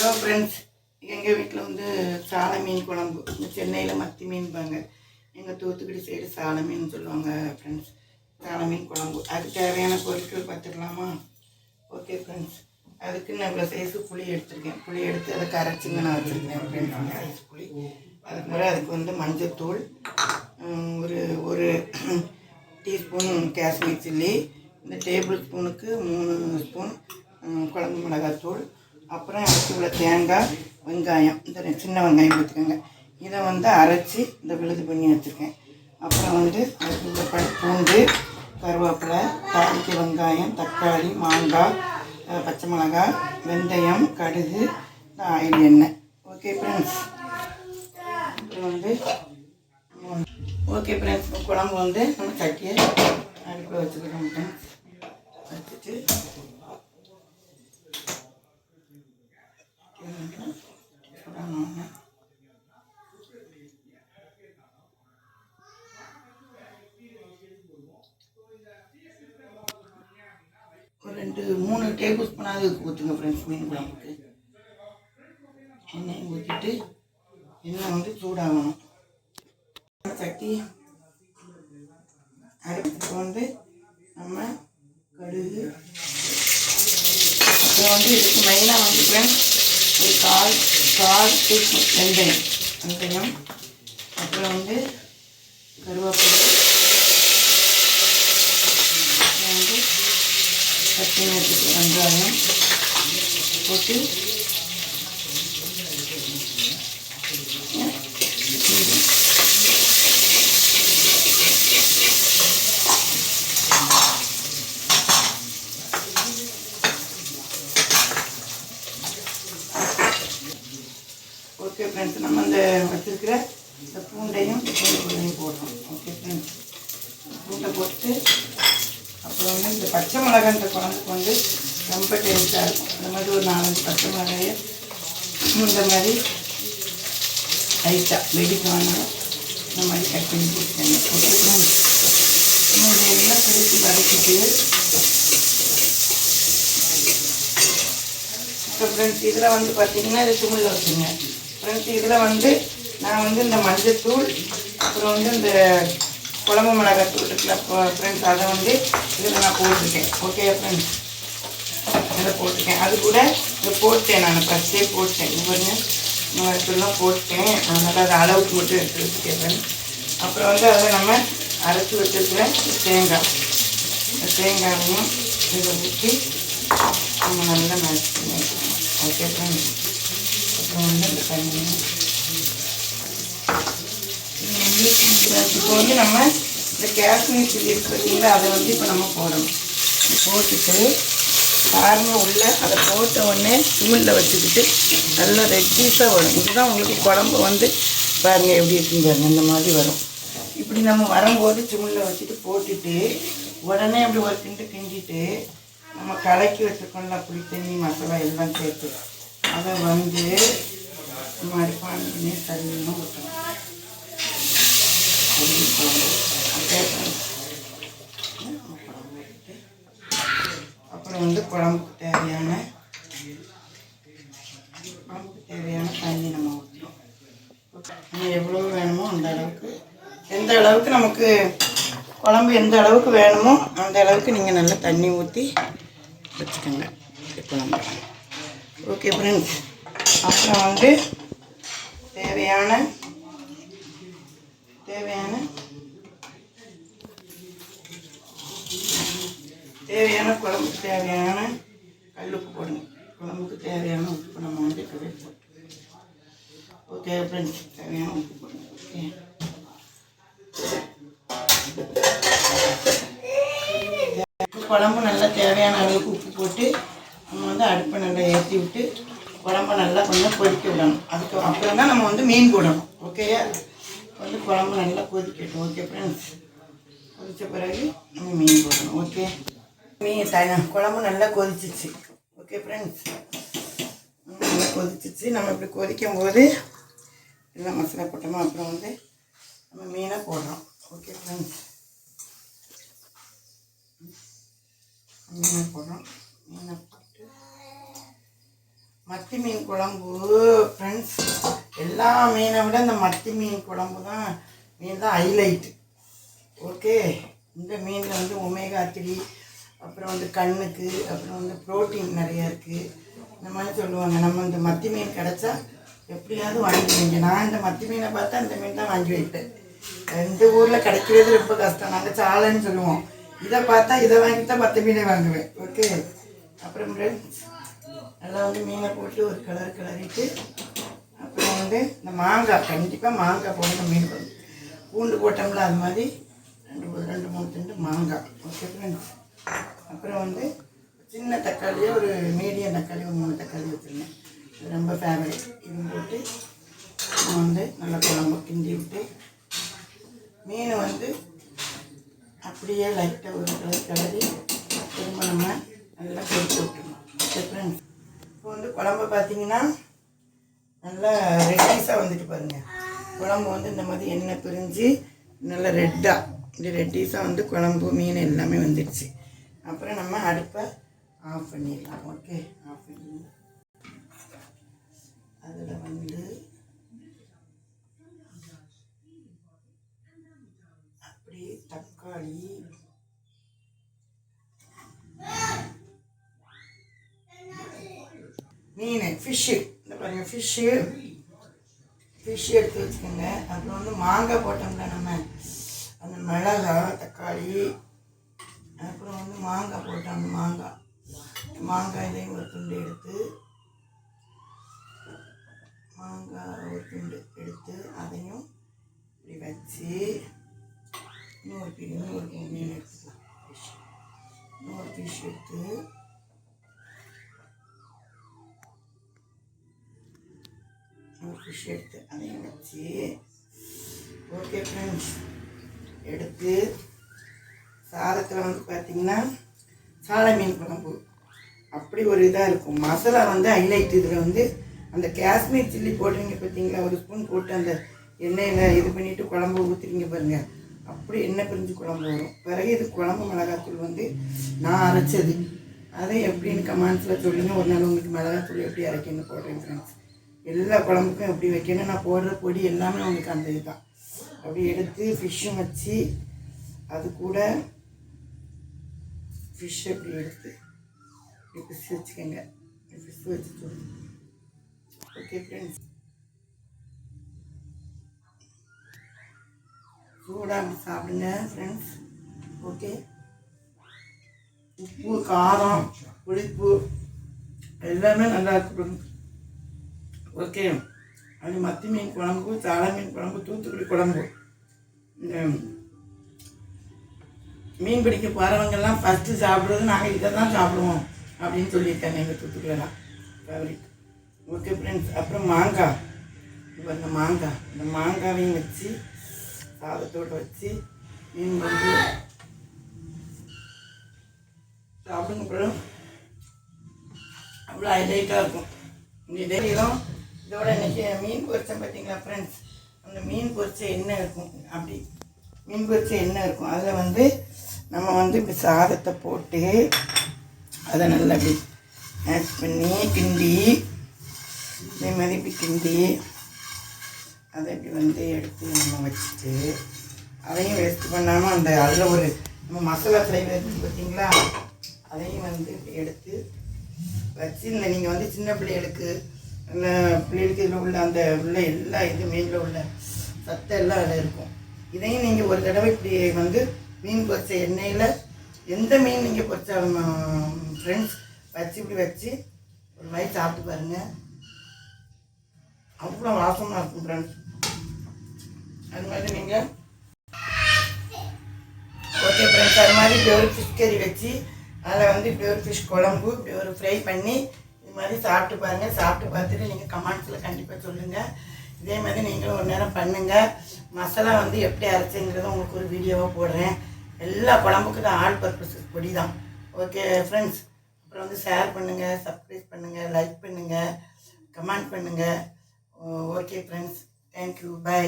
Hello friends, எங்கள் வீட்டில் வந்து சாலை மீன் குழம்பு. இந்த சென்னையில் மத்தி மீன்பாங்க, எங்கள் தூத்துக்குடி சைடு சாலை மீன் சொல்லுவாங்க ஃப்ரெண்ட்ஸ். சாலை மீன் குழம்பு, அதுக்கு தேவையான பொருட்கள் பார்த்துக்கலாமா? ஓகே ஃப்ரெண்ட்ஸ், அதுக்கு நான் இவ்வளோ சைஸு புளி எடுத்துருக்கேன். புளி எடுத்து அதை கரைச்சிங்க நான் வச்சுருக்கேன் ஃப்ரெண்ட்ஸ். சைஸ் புளி. அதுக்கு முறை அதுக்கு வந்து மஞ்சத்தூள், ஒரு டீஸ்பூன் காஷ்மீர் சில்லி, இந்த டேபிள் ஸ்பூனுக்கு 3 ஸ்பூன் குழம்பு மிளகாத்தூள், அப்புறம் அதுக்கு உள்ள தேங்காய், வெங்காயம், இந்த சின்ன வெங்காயம் பார்த்துக்கோங்க. இதை வந்து அரைச்சி இந்த விழுது பண்ணி வச்சுருக்கேன். அப்புறம் வந்து அதுக்கு உள்ள பூண்டு, கருவேப்பிலை, தாளிக்க வெங்காயம், தக்காளி, மாங்காய், பச்சை மிளகாய், வெந்தயம், கடுகு, ஆயில், எண்ணெய். ஓகே ஃப்ரெண்ட்ஸ், அப்புறம் வந்து ஓகே ஃப்ரெண்ட்ஸ், குழம்பு வந்து நம்ம சட்டியை அடுப்பில் வச்சுக்கிறோம் ஃப்ரெண்ட்ஸ். வச்சுட்டு ஒரு 2-3 டேபிள் ஸ்பூனாவது ஊற்றுங்க ஃப்ரெண்ட்ஸ். மீன் குழம்புக்கு எண்ணெய் ஊற்றிட்டு எண்ணெய் வந்து சூடாகணும். சட்டி அடுப்புக்கு வந்து நம்ம கடுகு, அப்புறம் வந்து இதுக்கு மெயினாக வந்து ஃப்ரெண்ட்ஸ் ஒரு கால் டீஸ்பூன் வெந்தயம், அப்புறம் வந்து கருவேப்பிலை, அப்புறம் வந்து பச்சை மிளகாய், வெங்காயம் போட்டு ஓகே ஃப்ரெண்ட்ஸ், நம்ம இந்த வச்சுருக்கிற இந்த பூண்டையும் போடுறோம். ஓகே ஃப்ரெண்ட்ஸ், பூண்டை போட்டு அப்புறம் வந்து இந்த பச்சை மிளகாய் இந்த குழம்புக்கு வந்து ரொம்ப டேஸ்ட்டாக இருக்கும். இந்த மாதிரி ஒரு 4-5 பச்சை மிளகாயை இந்த மாதிரி லைட்டாக வெடிக்காமல் இந்த மாதிரி கட் பண்ணி போட்டுக்கோங்க. ஓகே ஃப்ரெண்ட்ஸ், இதெல்லாம் கழித்து வதக்கிட்டு இப்போ ஃப்ரெண்ட்ஸ் இதில் வந்து பார்த்திங்கன்னா இது சிம்மில் வச்சுங்க ஃப்ரெண்ட்ஸ். இதில் வந்து நான் வந்து இந்த மஞ்சத்தூள், அப்புறம் வந்து இந்த குழம்பு மிளகாத்தூள் இருக்குல்ல ஃப்ரெண்ட்ஸ், அதை வந்து இதில் நான் போட்டிருக்கேன். ஓகே ஃப்ரெண்ட்ஸ், இதை போட்டிருக்கேன். அது கூட இதை போட்டேன், நான் ஃபஸ்ட்டே போட்டேன். இது பாருங்க, மிளகாத்தூள்லாம் போட்டேன். அதனால் அதை அளவுக்கு மட்டும் எடுத்து வச்சுக்கேன் ஃப்ரெண்ட்ஸ். அப்புறம் வந்து அதை நம்ம அரைச்சி வச்சுருக்கிற தேங்காயும் இதை ஊற்றி நம்ம நல்லா மேட்ச் பண்ணி வச்சுக்கணும். ஓகே ஃப்ரெண்ட்ஸ், அப்புறம் வந்து இந்த தண்ணி இப்போ வந்து நம்ம இந்த காஷ்மீர் சில்லி பார்த்தீங்களா, அதை வந்து இப்போ நம்ம போடணும். போட்டுட்டு பாருங்கள், உள்ள அதை போட்ட உடனே சிம்மில் வச்சுக்கிட்டு நல்லா ரெட்டிஸாக வரும். இதுதான் உங்களுக்கு குழம்பு வந்து பாருங்கள் எப்படி இருக்குன்னு பாருங்கள், இந்த மாதிரி வரும். இப்படி நம்ம வரும்போது சிம்மில் வச்சுட்டு போட்டுட்டு உடனே அப்படி ஒரு கிண்டிட்டு நம்ம கலக்கி வச்சுருக்கோம்ல புளி தண்ணி மசாலா எல்லாம் சேர்த்து அதை வந்து இந்த மாதிரி பானி தண்ணியும் ஊற்றணும். அப்புறம் வந்து குழம்புக்கு தேவையான தண்ணி நம்ம ஊற்றணும். நம்ம எவ்வளோ வேணுமோ அந்த அளவுக்கு, எந்த அளவுக்கு நமக்கு குழம்பு எந்த அளவுக்கு வேணுமோ அந்த அளவுக்கு நீங்கள் நல்லா தண்ணி ஊற்றி வச்சுக்கோங்க குழம்பு. ஓகே ஃப்ரெண்ட்ஸ், அப்புறம் வந்து தேவையான குழம்புக்கு தேவையான கல் உப்பு போடுங்க. குழம்புக்கு தேவையான உப்பு நம்ம வந்து இப்போவே போட்டு. ஓகே ஃப்ரெண்ட்ஸ், தேவையான உப்பு போடுங்க. ஓகே, குழம்பு நல்லா தேவையான அளவுக்கு உப்பு போட்டு நம்ம வந்து அடுப்பை நல்லா ஏற்றி விட்டு குழம்பு நல்லா கொஞ்சம் கொதிக்க விடணும். அதுக்கு அப்புறம் தான் நம்ம வந்து மீன் போடணும். ஓகேயா, வந்து குழம்பு நல்லா கொதிக்கட்டும். ஓகே ஃப்ரெண்ட்ஸ், கொதித்த பிறகு நம்ம மீன் போடணும். ஓகே, குழம்பு நல்லா கொதிச்சிச்சு. ஓகே ஃப்ரெண்ட்ஸ், நல்லா கொதிச்சிச்சு. நம்ம இப்படி கொதிக்கும் போது எல்லாம் மசாலா போட்டோமா, அப்புறம் வந்து நம்ம மீனை போடுறோம். ஓகே ஃப்ரெண்ட்ஸ், மீனை போடுறோம். மீனை போட்டு மத்தி மீன் குழம்பு ஃப்ரெண்ட்ஸ், எல்லா மீனை விட இந்த மத்தி மீன் குழம்பு தான் ஹைலைட்டு. ஓகே, இந்த மீனில் வந்து ஒமேகா 3, அப்புறம் வந்து கண்ணுக்கு, அப்புறம் வந்து ப்ரோட்டீன் நிறையா இருக்குது. இந்த மாதிரி சொல்லுவாங்க. நம்ம இந்த மத்தி மீன் கிடச்சா எப்படியாவது வாங்கிடுவீங்க. நான் இந்த மத்தி மீனை பார்த்தா இந்த மீன் தான் வாங்கி வைப்பேன். இந்த ஊரில் கிடைக்கிறது ரொம்ப கஷ்டம். நாங்கள் சாலைன்னு சொல்லுவோம். இதை பார்த்தா இதை வாங்கித்தான் மற்ற மீனை வாங்குவேன். ஓகே, அப்புறம் ஃப்ரெண்ட்ஸ் நல்லா வந்து மீனை போட்டு ஒரு கிளறிட்டு, அப்புறம் வந்து இந்த மாங்காய், கண்டிப்பாக மாங்காய் போடணும் மீன் குழம்பு. பூண்டு போட்டோம்ல அது மாதிரி 2-3 துண்டு மாங்காய். ஓகே ஃப்ரெண்ட்ஸ், அப்புறம் வந்து சின்ன தக்காளியே ஒரு மீடியம் தக்காளி ஒரு 3 தக்காளி வச்சுருந்தேன். இது ரொம்ப ஃபேவரட். இது போட்டு நம்ம வந்து நல்லா குழம்பு கிண்டி விட்டு மீன் வந்து அப்படியே லைட்டாக ஒரு கிளறி திரும்ப நம்ம நல்லா கொதிக்க விட்டுருணும். ஓகே ஃப்ரெண்ட்ஸ், இப்போ வந்து குழம்பு பார்த்தீங்கன்னா நல்லா ரெட்டிஸாக வந்துட்டு பாருங்கள். குழம்பு வந்து இந்த மாதிரி எண்ணெய் பிரிஞ்சு நல்லா ரெட்டாக இப்படி ரெட்டிஸாக வந்து குழம்பு மீன் எல்லாமே வந்துடுச்சு. அப்புறம் நம்ம அடுப்பை ஆஃப் பண்ணிடலாம். ஓகே, ஆஃப் பண்ணி அதில் வந்து அப்படியே தக்காளி, மீன், ஃபிஷ்ஷு, இந்த பாருங்கள் ஃபிஷ்ஷு எடுத்து வச்சுக்கோங்க. அப்புறம் வந்து மாங்காய் போட்டோம்ல நம்ம, அந்த மிளகாய், தக்காளி, அப்புறம் வந்து மாங்காய் போட்டோம். மாங்காயிலையும் ஒரு துண்டு எடுத்து அதையும் இப்படி வச்சு இன்னொரு மீன் எடுத்துக்கலாம். இன்னொரு ஃபிஷ் எடுத்து அதையும் வச்சு, ஓகே ஃப்ரெண்ட்ஸ், எடுத்து சாதத்தில் வந்து பார்த்திங்கன்னா சாலை மீன் குழம்பு அப்படி ஒரு இதாக இருக்கும். மசாலா வந்து ஹைலைட். இதில் வந்து அந்த காஷ்மீர் சில்லி போடுறீங்க பார்த்தீங்களா, ஒரு ஸ்பூன் போட்டு அந்த எண்ணெயில் இது பண்ணிவிட்டு குழம்பு ஊற்றுறீங்க பாருங்கள், அப்படி எண்ணெய் பிரிஞ்சு குழம்பு வரும். பிறகு இது குழம்பு மிளகாத்தூள் வந்து நான் அரைச்சது. அதை எப்படின்னு கமெண்ட்ஸில் சொல்லுங்கள். ஒரு நாள் உங்களுக்கு மிளகாத்தூள் எப்படி அரைக்கணும்னு போடுறேன் ஃப்ரெண்ட்ஸ். எல்லா குழம்புக்கும் எப்படி வைக்கணும், நான் போடுற பொடி எல்லாமே உங்களுக்கு அந்த இதுதான். அப்படி எடுத்து ஃபிஷ்ஷும் வச்சு, அது கூட ஃபிஷ் எப்படி எடுத்து இப்படி ஃபிஷ் வச்சுக்கோங்க. ஃபிஷ் வச்சு ஓகே ஃப்ரெண்ட்ஸ், சூடாக சாப்பிடுங்க ஃப்ரெண்ட்ஸ். ஓகே, உப்பு, காரம், புளிப்பு எல்லாமே நல்லா இருக்கும். ஓகே, அது மத்தி மீன் குழம்பு, சாலை மீன் குழம்பு, தூத்துக்குடி குழம்பு. இந்த மீன் பிடிக்க போகிறவங்கெல்லாம் ஃபஸ்ட்டு சாப்பிட்றது நாங்கள் இதை தான் சாப்பிடுவோம் அப்படின்னு சொல்லியிருக்காங்க எங்கள் தூத்துக்குடியெல்லாம் ஃபேவரட். ஓகே ஃப்ரெண்ட்ஸ், அப்புறம் மாங்காய், இப்போ இந்த மாங்காவையும் வச்சு சாதத்தோடு வச்சு மீன் வந்து சாப்பிடுங்க. அப்புறம் அவ்வளோ ஹைலைட்டாக இருக்கும். இந்த டெய்லியும் இதோட இன்றைக்கி மீன் பொரிச்சேன் பார்த்தீங்களா ஃப்ரெண்ட்ஸ், அந்த மீன் பொரிச்ச எண்ணெய் இருக்கும். அப்படி மீன் பொரிச்ச எண்ணெய் இருக்கும். அதில் வந்து நம்ம வந்து இப்படி சாதத்தை போட்டு அதை நல்லா இப்படி ஆட் பண்ணி கிண்டி, இதே மாதிரி இப்படி கிண்டி அதை இப்படி வந்து எடுத்து நம்ம வச்சுட்டு, அதையும் வேஸ்ட் பண்ணாமல் அந்த அதில் ஒரு நம்ம மசாலா ஃப்ளேவர் இருக்குது பார்த்தீங்களா, அதையும் வந்து இப்படி எடுத்து வச்சு, இல்லை நீங்கள் வந்து சின்ன பிள்ளைகளுக்கு இதில் உள்ள அந்த உள்ள எல்லா இது மீனில் உள்ள சத்தெல்லாம் அதில் இருக்கும். இதையும் நீங்கள் ஒரு தடவை இப்படி வந்து மீன் பொரிச்ச எண்ணெயில் எந்த மீன் நீங்கள் பொரிச்சாலும் ஃப்ரெண்ட்ஸ் வச்சு இப்படி வச்சு ஒரு மாதிரி சாப்பிட்டு பாருங்கள், அவ்வளோ வாசமாக இருக்கும் ஃப்ரெண்ட்ஸ். அது மாதிரி நீங்கள் ஓகே ஃப்ரெண்ட்ஸ், அது மாதிரி இப்படி ஒரு ஃபிஷ் கறி வச்சு அதில் வந்து இப்படி ஒரு ஃபிஷ் குழம்பு இப்படி ஒரு ஃப்ரை பண்ணி இது மாதிரி சாப்பிட்டு பாருங்கள். சாப்பிட்டு பார்த்துட்டு நீங்கள் கமெண்ட்ஸில் கண்டிப்பாக சொல்லுங்கள். இதே மாதிரி நீங்களும் ஒரு நேரம் பண்ணுங்கள். மசாலா வந்து எப்படி அரைச்சுங்கிறத உங்களுக்கு ஒரு வீடியோவாக போடுறேன். எல்லா குழம்புக்கு தான் ஆல் பர்பஸ் பொடி தான். ஓகே ஃப்ரெண்ட்ஸ், அப்புறம் வந்து ஷேர் பண்ணுங்கள், சப்ஸ்கிரைப் பண்ணுங்கள், லைக் பண்ணுங்கள், கமெண்ட் பண்ணுங்கள். Okay friends, thank you, by.